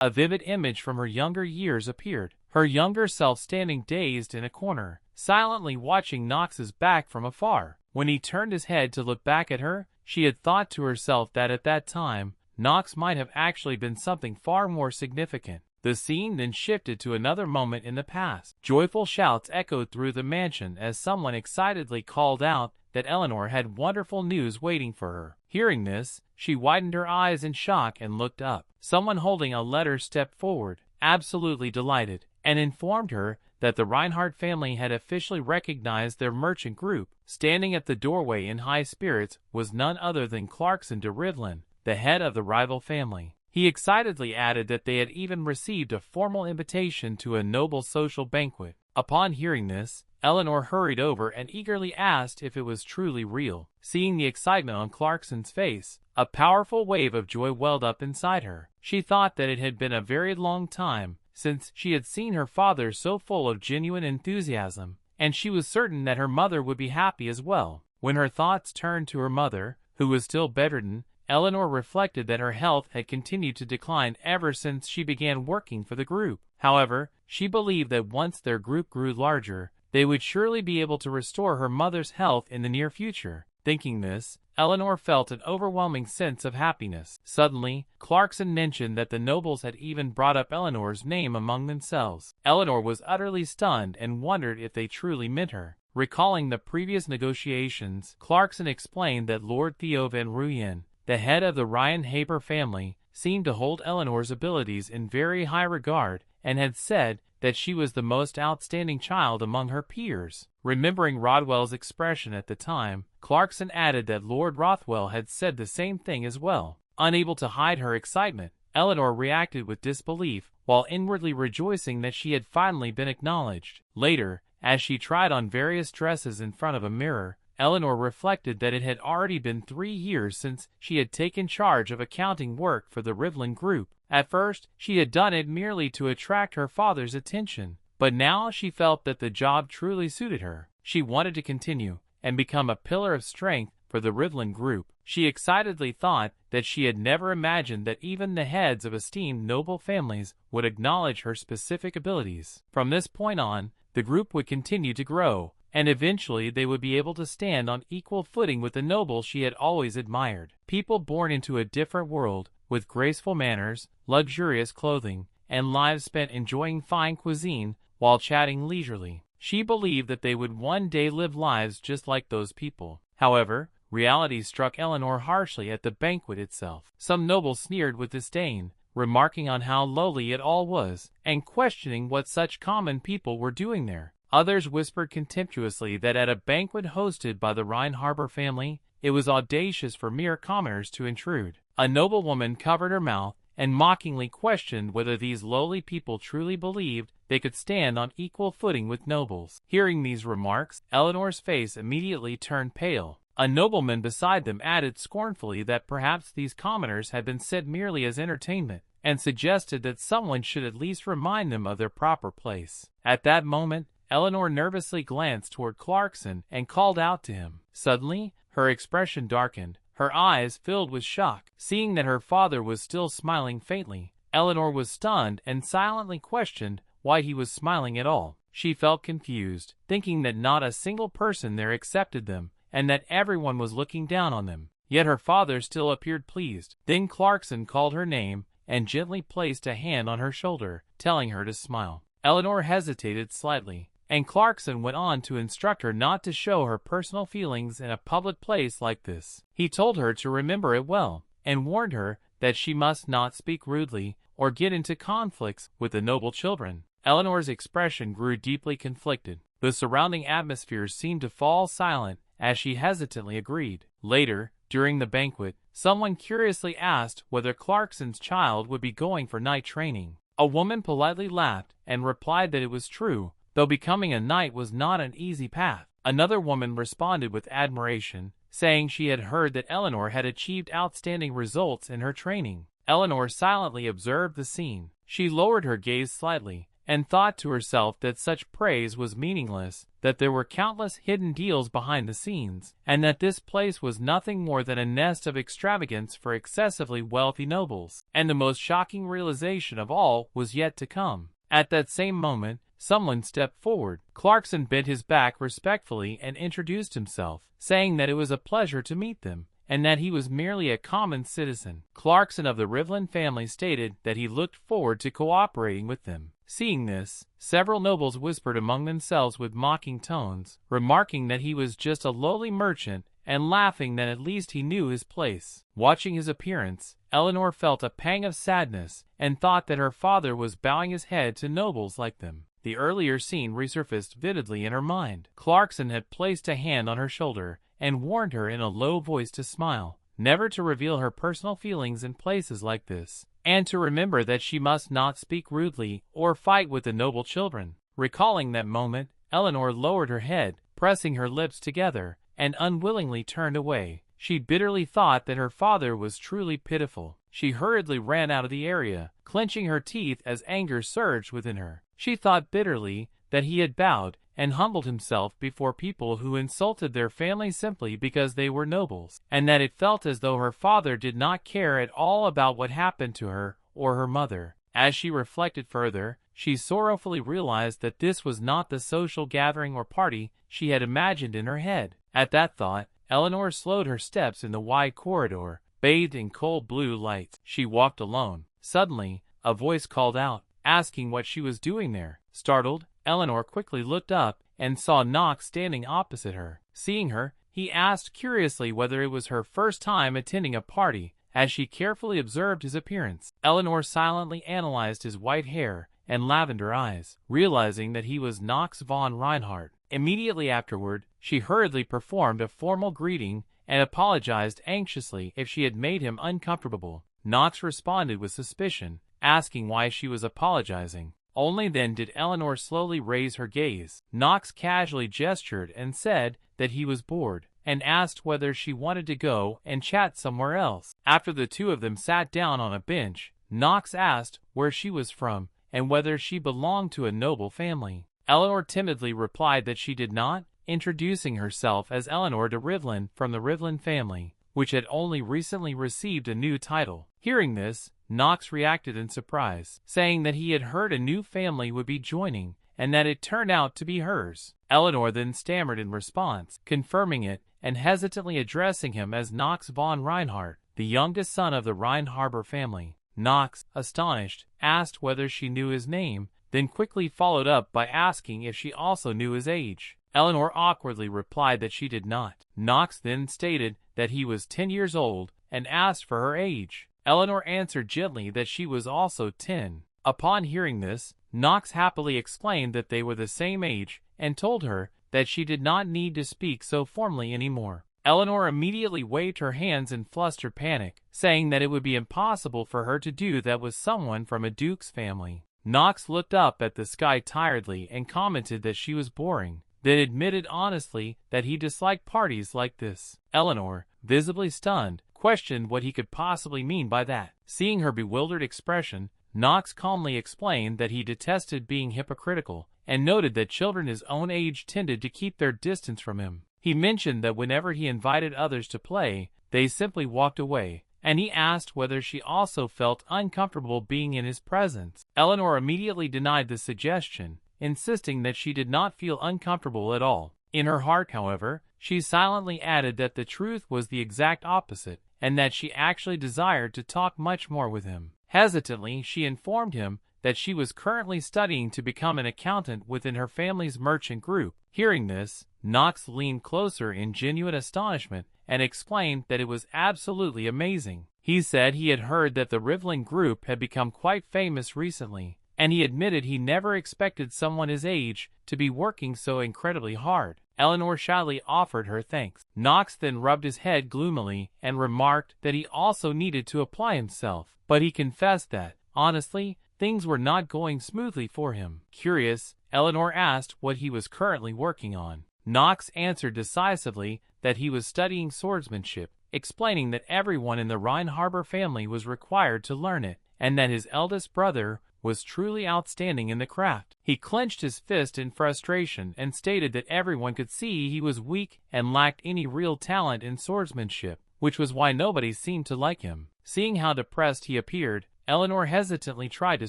A vivid image from her younger years appeared, her younger self standing dazed in a corner, silently watching Knox's back from afar. When he turned his head to look back at her, she had thought to herself that at that time, Knox might have actually been something far more significant. The scene then shifted to another moment in the past. Joyful shouts echoed through the mansion as someone excitedly called out that Eleanor had wonderful news waiting for her. Hearing this, she widened her eyes in shock and looked up. Someone holding a letter stepped forward, absolutely delighted, and informed her that the Reinhardt family had officially recognized their merchant group. Standing at the doorway in high spirits was none other than Clarkson de Rivlin, the head of the rival family. He excitedly added that they had even received a formal invitation to a noble social banquet. Upon hearing this, Eleanor hurried over and eagerly asked if it was truly real. Seeing the excitement on Clarkson's face, a powerful wave of joy welled up inside her. She thought that it had been a very long time since she had seen her father so full of genuine enthusiasm, and she was certain that her mother would be happy as well. When her thoughts turned to her mother, who was still bedridden, Eleanor reflected that her health had continued to decline ever since she began working for the group. However, she believed that once their group grew larger, they would surely be able to restore her mother's health in the near future. Thinking this, Eleanor felt an overwhelming sense of happiness. Suddenly, Clarkson mentioned that the nobles had even brought up Eleanor's name among themselves. Eleanor was utterly stunned and wondered if they truly meant her. Recalling the previous negotiations, Clarkson explained that Lord Theo van Ruyen, the head of the Reinharber family, seemed to hold Eleanor's abilities in very high regard and had said that she was the most outstanding child among her peers. Remembering Rodwell's expression at the time, Clarkson added that Lord Rothwell had said the same thing as well. Unable to hide her excitement, Eleanor reacted with disbelief, while inwardly rejoicing that she had finally been acknowledged. Later, as she tried on various dresses in front of a mirror, Eleanor reflected that it had already been 3 years since she had taken charge of accounting work for the Rivlin Group. At first, she had done it merely to attract her father's attention, but now she felt that the job truly suited her. She wanted to continue and become a pillar of strength for the Rivlin Group. She excitedly thought that she had never imagined that even the heads of esteemed noble families would acknowledge her specific abilities. From this point on, the group would continue to grow, and eventually they would be able to stand on equal footing with the nobles she had always admired. People born into a different world, with graceful manners, luxurious clothing, and lives spent enjoying fine cuisine while chatting leisurely. She believed that they would one day live lives just like those people. However, reality struck Eleanor harshly at the banquet itself. Some nobles sneered with disdain, remarking on how lowly it all was, and questioning what such common people were doing there. Others whispered contemptuously that at a banquet hosted by the Reinharber family, it was audacious for mere commoners to intrude. A noblewoman covered her mouth and mockingly questioned whether these lowly people truly believed they could stand on equal footing with nobles. Hearing these remarks, Eleanor's face immediately turned pale. A nobleman beside them added scornfully that perhaps these commoners had been sent merely as entertainment, and suggested that someone should at least remind them of their proper place. At that moment, Eleanor nervously glanced toward Clarkson and called out to him. Suddenly, her expression darkened, her eyes filled with shock. Seeing that her father was still smiling faintly, Eleanor was stunned and silently questioned why he was smiling at all. She felt confused, thinking that not a single person there accepted them, and that everyone was looking down on them. Yet her father still appeared pleased. Then Clarkson called her name and gently placed a hand on her shoulder, telling her to smile. Eleanor hesitated slightly, and Clarkson went on to instruct her not to show her personal feelings in a public place like this. He told her to remember it well, and warned her that she must not speak rudely or get into conflicts with the noble children. Eleanor's expression grew deeply conflicted. The surrounding atmosphere seemed to fall silent as she hesitantly agreed. Later, during the banquet, someone curiously asked whether Clarkson's child would be going for knight training. A woman politely laughed and replied that it was true, though becoming a knight was not an easy path. Another woman responded with admiration, saying she had heard that Eleanor had achieved outstanding results in her training. Eleanor silently observed the scene. She lowered her gaze slightly and thought to herself that such praise was meaningless, that there were countless hidden deals behind the scenes, and that this place was nothing more than a nest of extravagance for excessively wealthy nobles. And the most shocking realization of all was yet to come. At that same moment, someone stepped forward. Clarkson bent his back respectfully and introduced himself, saying that it was a pleasure to meet them, and that he was merely a common citizen. Clarkson of the Rivlin family stated that he looked forward to cooperating with them. Seeing this, several nobles whispered among themselves with mocking tones, remarking that he was just a lowly merchant and laughing that at least he knew his place. Watching his appearance, Eleanor felt a pang of sadness and thought that her father was bowing his head to nobles like them. The earlier scene resurfaced vividly in her mind. Clarkson had placed a hand on her shoulder and warned her in a low voice to smile, never to reveal her personal feelings in places like this, and to remember that she must not speak rudely or fight with the noble children. Recalling that moment, Eleanor lowered her head, pressing her lips together, and unwillingly turned away. She bitterly thought that her father was truly pitiful. She hurriedly ran out of the area, clenching her teeth as anger surged within her. She thought bitterly that he had bowed and humbled himself before people who insulted their family simply because they were nobles, and that it felt as though her father did not care at all about what happened to her or her mother. As she reflected further, she sorrowfully realized that this was not the social gathering or party she had imagined in her head. At that thought, Eleanor slowed her steps in the wide corridor, bathed in cold blue light. She walked alone. Suddenly, a voice called out, asking what she was doing there. Startled, Eleanor quickly looked up and saw Knox standing opposite her. Seeing her, he asked curiously whether it was her first time attending a party. As she carefully observed his appearance, Eleanor silently analyzed his white hair and lavender eyes, realizing that he was Nox von Reinharber. Immediately afterward, she hurriedly performed a formal greeting and apologized anxiously if she had made him uncomfortable. Knox responded with suspicion, asking why she was apologizing. Only then did Eleanor slowly raise her gaze. Knox casually gestured and said that he was bored, and asked whether she wanted to go and chat somewhere else. After the two of them sat down on a bench, Knox asked where she was from and whether she belonged to a noble family. Eleanor timidly replied that she did not, introducing herself as Eleanor de Rivlin from the Rivlin family, which had only recently received a new title. Hearing this, Knox reacted in surprise, saying that he had heard a new family would be joining and that it turned out to be hers. Eleanor then stammered in response, confirming it and hesitantly addressing him as Nox von Reinhardt, the youngest son of the Reinharber family. Knox, astonished, asked whether she knew his name, then quickly followed up by asking if she also knew his age. Eleanor awkwardly replied that she did not. Knox then stated that he was 10 years old and asked for her age. Eleanor answered gently that she was also 10. Upon hearing this, Knox happily explained that they were the same age and told her that she did not need to speak so formally anymore. Eleanor immediately waved her hands in flustered panic, saying that it would be impossible for her to do that with someone from a duke's family. Knox looked up at the sky tiredly and commented that she was boring, then admitted honestly that he disliked parties like this. Eleanor, visibly stunned, questioned what he could possibly mean by that. Seeing her bewildered expression, Knox calmly explained that he detested being hypocritical, and noted that children his own age tended to keep their distance from him. He mentioned that whenever he invited others to play, they simply walked away, and he asked whether she also felt uncomfortable being in his presence. Eleanor immediately denied the suggestion, insisting that she did not feel uncomfortable at all. In her heart, however, she silently added that the truth was the exact opposite, and that she actually desired to talk much more with him. Hesitantly, she informed him that she was currently studying to become an accountant within her family's merchant group. Hearing this, Knox leaned closer in genuine astonishment and explained that it was absolutely amazing. He said he had heard that the Rivlin group had become quite famous recently, and he admitted he never expected someone his age to be working so incredibly hard. Eleanor shyly offered her thanks. Knox then rubbed his head gloomily and remarked that he also needed to apply himself, but he confessed that, honestly, things were not going smoothly for him. Curious, Eleanor asked what he was currently working on. Knox answered decisively that he was studying swordsmanship, explaining that everyone in the Reinharber family was required to learn it, and that his eldest brother was truly outstanding in the craft. He clenched his fist in frustration and stated that everyone could see he was weak and lacked any real talent in swordsmanship, which was why nobody seemed to like him. Seeing how depressed he appeared, Eleanor hesitantly tried to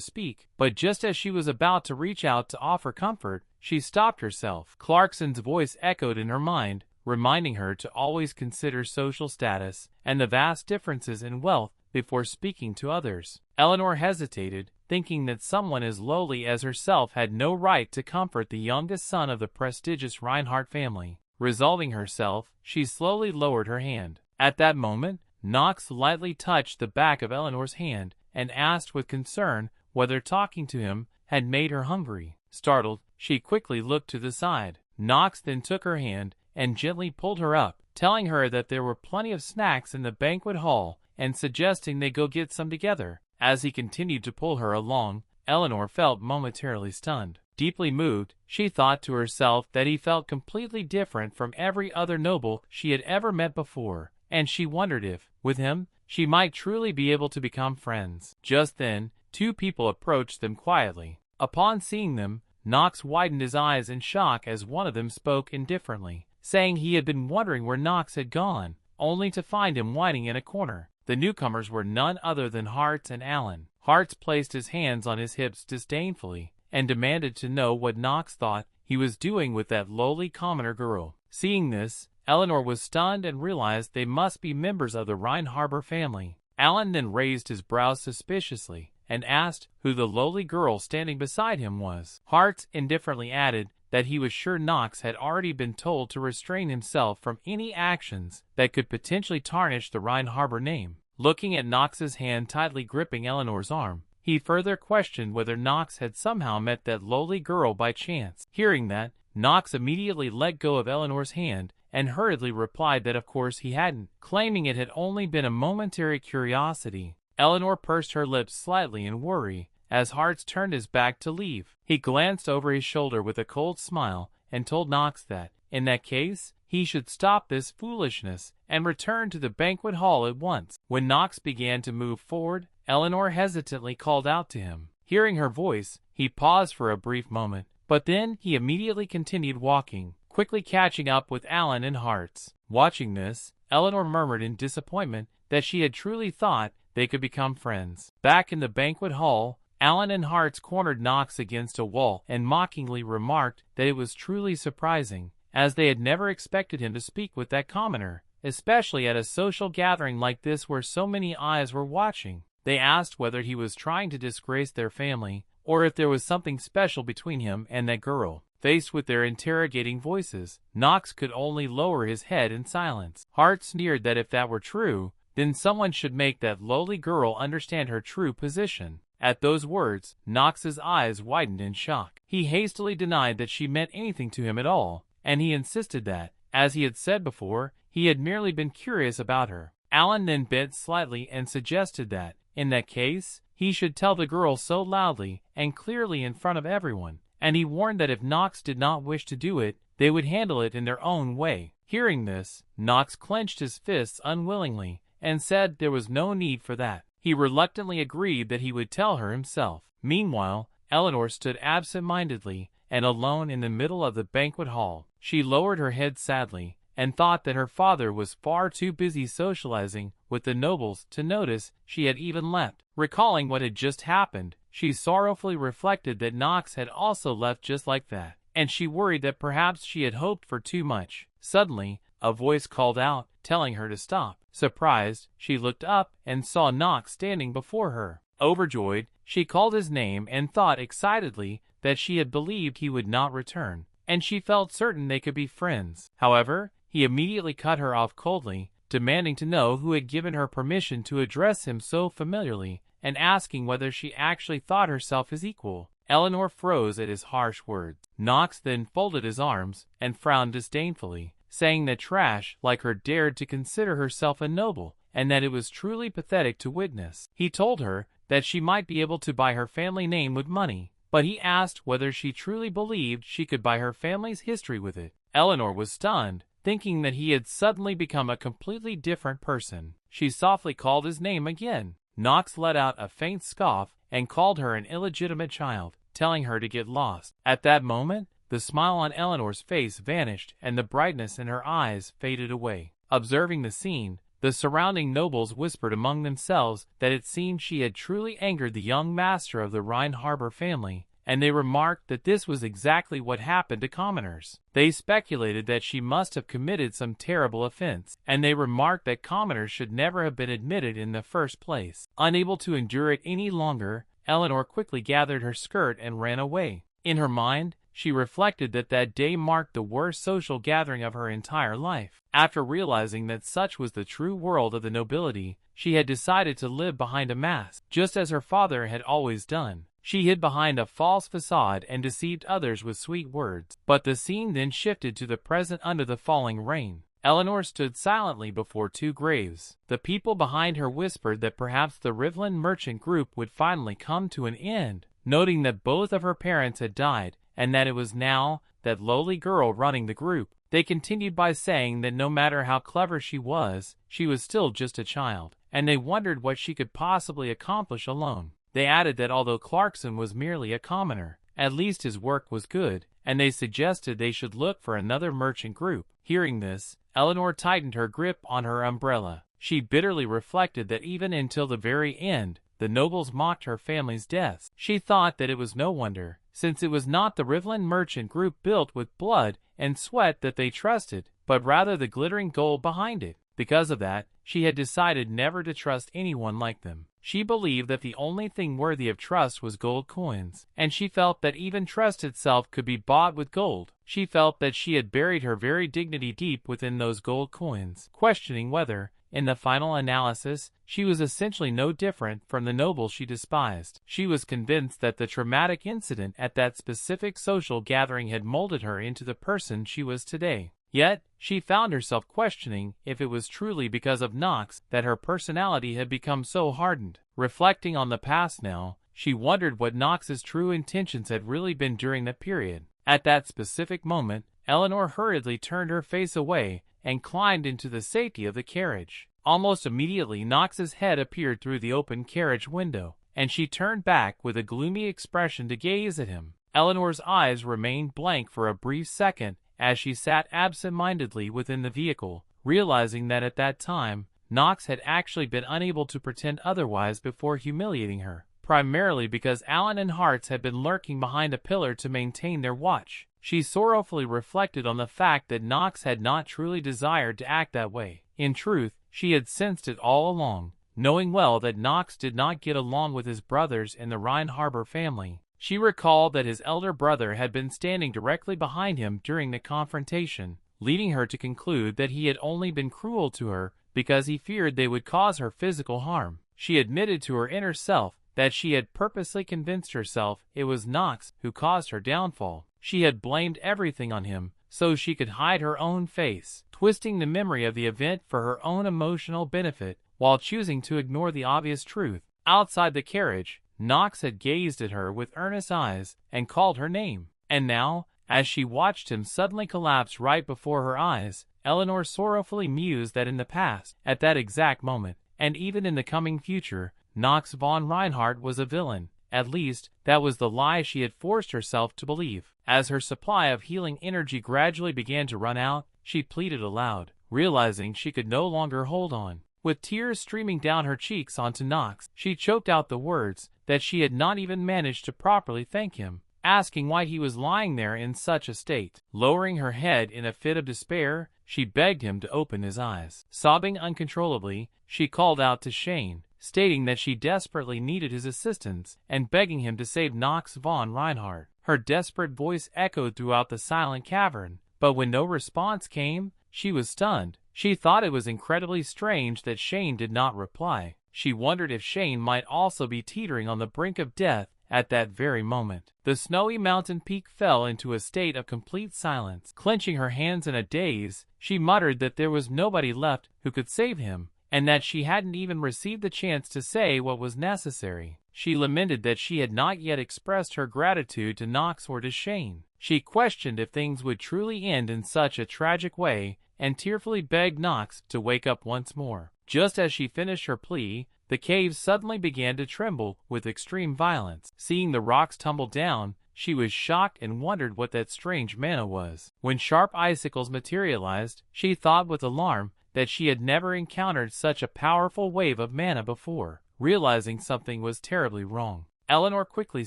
speak, but just as she was about to reach out to offer comfort, she stopped herself. Clarkson's voice echoed in her mind, reminding her to always consider social status and the vast differences in wealth before speaking to others. Eleanor hesitated, thinking that someone as lowly as herself had no right to comfort the youngest son of the prestigious Reinhardt family. Resolving herself, she slowly lowered her hand. At that moment, Knox lightly touched the back of Eleanor's hand and asked with concern whether talking to him had made her hungry. Startled, she quickly looked to the side. Knox then took her hand and gently pulled her up, telling her that there were plenty of snacks in the banquet hall and suggesting they go get some together. As he continued to pull her along, Eleanor felt momentarily stunned. Deeply moved, she thought to herself that he felt completely different from every other noble she had ever met before, and she wondered if, with him, she might truly be able to become friends. Just then, two people approached them quietly. Upon seeing them, Knox widened his eyes in shock as one of them spoke indifferently, saying he had been wondering where Knox had gone, only to find him whining in a corner. The newcomers were none other than Hartz and Allen. Hartz placed his hands on his hips disdainfully and demanded to know what Knox thought he was doing with that lowly commoner girl. Seeing this, Eleanor was stunned and realized they must be members of the Reinharber family. Allen then raised his brows suspiciously and asked who the lowly girl standing beside him was. Hartz indifferently added that he was sure Knox had already been told to restrain himself from any actions that could potentially tarnish the Reinharber name. Looking at Knox's hand tightly gripping Eleanor's arm, he further questioned whether Knox had somehow met that lowly girl by chance. Hearing that, Knox immediately let go of Eleanor's hand and hurriedly replied that of course he hadn't, claiming it had only been a momentary curiosity. Eleanor pursed her lips slightly in worry as Hartz turned his back to leave. He glanced over his shoulder with a cold smile and told Knox that, in that case, he should stop this foolishness and return to the banquet hall at once. When Knox began to move forward, Eleanor hesitantly called out to him. Hearing her voice, he paused for a brief moment, but then he immediately continued walking, quickly catching up with Allen and Hartz. Watching this, Eleanor murmured in disappointment that she had truly thought they could become friends. Back in the banquet hall, Allen and Hartz cornered Knox against a wall and mockingly remarked that it was truly surprising, as they had never expected him to speak with that commoner, especially at a social gathering like this where so many eyes were watching. They asked whether he was trying to disgrace their family, or if there was something special between him and that girl. Faced with their interrogating voices, Knox could only lower his head in silence. Hart sneered that if that were true, then someone should make that lowly girl understand her true position. At those words, Knox's eyes widened in shock. He hastily denied that she meant anything to him at all, and he insisted that, as he had said before, he had merely been curious about her. Allen then bent slightly and suggested that, in that case, he should tell the girl so loudly and clearly in front of everyone, and he warned that if Knox did not wish to do it, they would handle it in their own way. Hearing this, Knox clenched his fists unwillingly and said there was no need for that. He reluctantly agreed that he would tell her himself. Meanwhile, Eleanor stood absent-mindedly and alone in the middle of the banquet hall. She lowered her head sadly and thought that her father was far too busy socializing with the nobles to notice she had even left. Recalling what had just happened, she sorrowfully reflected that Knox had also left just like that, and she worried that perhaps she had hoped for too much. Suddenly, a voice called out, telling her to stop. Surprised, she looked up and saw Knox standing before her. Overjoyed, she called his name and thought excitedly that she had believed he would not return, and she felt certain they could be friends. However, he immediately cut her off coldly, demanding to know who had given her permission to address him so familiarly, and asking whether she actually thought herself his equal. Eleanor froze at his harsh words. Knox then folded his arms and frowned disdainfully, saying that trash like her dared to consider herself a noble, and that it was truly pathetic to witness. He told her that she might be able to buy her family name with money, but he asked whether she truly believed she could buy her family's history with it. Eleanor was stunned, thinking that he had suddenly become a completely different person. She softly called his name again. Knox let out a faint scoff and called her an illegitimate child, telling her to get lost. At that moment, the smile on Eleanor's face vanished and the brightness in her eyes faded away. Observing the scene, the surrounding nobles whispered among themselves that it seemed she had truly angered the young master of the Reinharber family, and they remarked that this was exactly what happened to commoners. They speculated that she must have committed some terrible offense, and they remarked that commoners should never have been admitted in the first place. Unable to endure it any longer, Eleanor quickly gathered her skirt and ran away. In her mind, she reflected that that day marked the worst social gathering of her entire life. After realizing that such was the true world of the nobility, she had decided to live behind a mask, just as her father had always done. She hid behind a false facade and deceived others with sweet words. But the scene then shifted to the present under the falling rain. Eleanor stood silently before two graves. The people behind her whispered that perhaps the Rivlin merchant group would finally come to an end, noting that both of her parents had died, and that it was now that lowly girl running the group. They continued by saying that no matter how clever she was still just a child, and they wondered what she could possibly accomplish alone. They added that although Clarkson was merely a commoner, at least his work was good, and they suggested they should look for another merchant group. Hearing this, Eleanor tightened her grip on her umbrella. She bitterly reflected that even until the very end, the nobles mocked her family's deaths. She thought that it was no wonder, since it was not the Rivlin merchant group built with blood and sweat that they trusted, but rather the glittering gold behind it. Because of that, she had decided never to trust anyone like them. She believed that the only thing worthy of trust was gold coins, and she felt that even trust itself could be bought with gold. She felt that she had buried her very dignity deep within those gold coins, questioning whether, in the final analysis, she was essentially no different from the nobles she despised. She was convinced that the traumatic incident at that specific social gathering had molded her into the person she was today. Yet, she found herself questioning if it was truly because of Knox that her personality had become so hardened. Reflecting on the past now, she wondered what Knox's true intentions had really been during that period. At that specific moment, Eleanor hurriedly turned her face away and climbed into the safety of the carriage. Almost immediately, Knox's head appeared through the open carriage window, and she turned back with a gloomy expression to gaze at him. Eleanor's eyes remained blank for a brief second as she sat absent-mindedly within the vehicle, realizing that at that time, Knox had actually been unable to pretend otherwise before humiliating her, primarily because Allen and Hartz had been lurking behind a pillar to maintain their watch. She sorrowfully reflected on the fact that Knox had not truly desired to act that way. In truth, she had sensed it all along, knowing well that Knox did not get along with his brothers in the Reinharber family. She recalled that his elder brother had been standing directly behind him during the confrontation, leading her to conclude that he had only been cruel to her because he feared they would cause her physical harm. She admitted to her inner self that she had purposely convinced herself it was Knox who caused her downfall. She had blamed everything on him so she could hide her own face, twisting the memory of the event for her own emotional benefit while choosing to ignore the obvious truth. Outside the carriage, Knox had gazed at her with earnest eyes and called her name. And now, as she watched him suddenly collapse right before her eyes, Eleanor sorrowfully mused that in the past, at that exact moment, and even in the coming future, Nox von Reinhardt was a villain. At least, that was the lie she had forced herself to believe. As her supply of healing energy gradually began to run out, she pleaded aloud, realizing she could no longer hold on. With tears streaming down her cheeks onto Knox, she choked out the words that she had not even managed to properly thank him, asking why he was lying there in such a state. Lowering her head in a fit of despair, she begged him to open his eyes. Sobbing uncontrollably, she called out to Shane, stating that she desperately needed his assistance and begging him to save Nox von Reinhardt. Her desperate voice echoed throughout the silent cavern, but when no response came, she was stunned. She thought it was incredibly strange that Shane did not reply. She wondered if Shane might also be teetering on the brink of death at that very moment. The snowy mountain peak fell into a state of complete silence. Clenching her hands in a daze, she muttered that there was nobody left who could save him, and that she hadn't even received the chance to say what was necessary. She lamented that she had not yet expressed her gratitude to Knox or to Shane. She questioned if things would truly end in such a tragic way, and tearfully begged Knox to wake up once more. Just as she finished her plea, The cave suddenly began to tremble with extreme violence. Seeing the rocks tumble down, she was shocked and wondered what that strange mana was. When sharp icicles materialized, she thought with alarm that she had never encountered such a powerful wave of mana before. Realizing something was terribly wrong, Eleanor quickly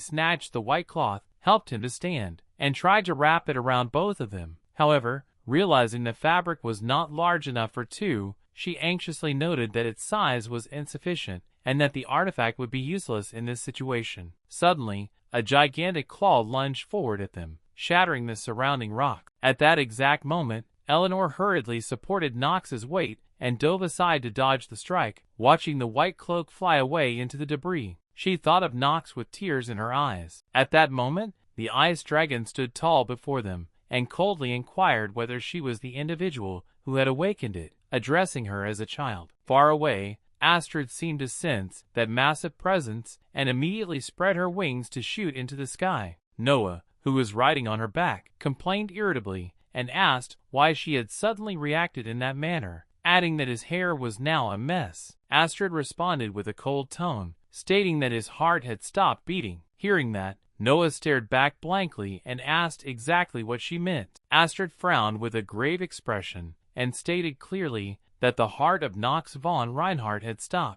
snatched the white cloth, helped him to stand, and tried to wrap it around both of them. However, realizing the fabric was not large enough for two, she anxiously noted that its size was insufficient and that the artifact would be useless in this situation. Suddenly, a gigantic claw lunged forward at them, shattering the surrounding rock. At that exact moment, Eleanor hurriedly supported Knox's weight and dove aside to dodge the strike, watching the white cloak fly away into the debris. She thought of Knox with tears in her eyes. At that moment, the ice dragon stood tall before them and coldly inquired whether she was the individual who had awakened it, addressing her as a child. Far away, Astrid seemed to sense that massive presence and immediately spread her wings to shoot into the sky. Noah, who was riding on her back, complained irritably and asked why she had suddenly reacted in that manner, adding that his hair was now a mess. Astrid responded with a cold tone, stating that his heart had stopped beating. Hearing that, Noah stared back blankly and asked exactly what she meant. Astrid frowned with a grave expression and stated clearly that the heart of Nox von Reinhardt had stopped.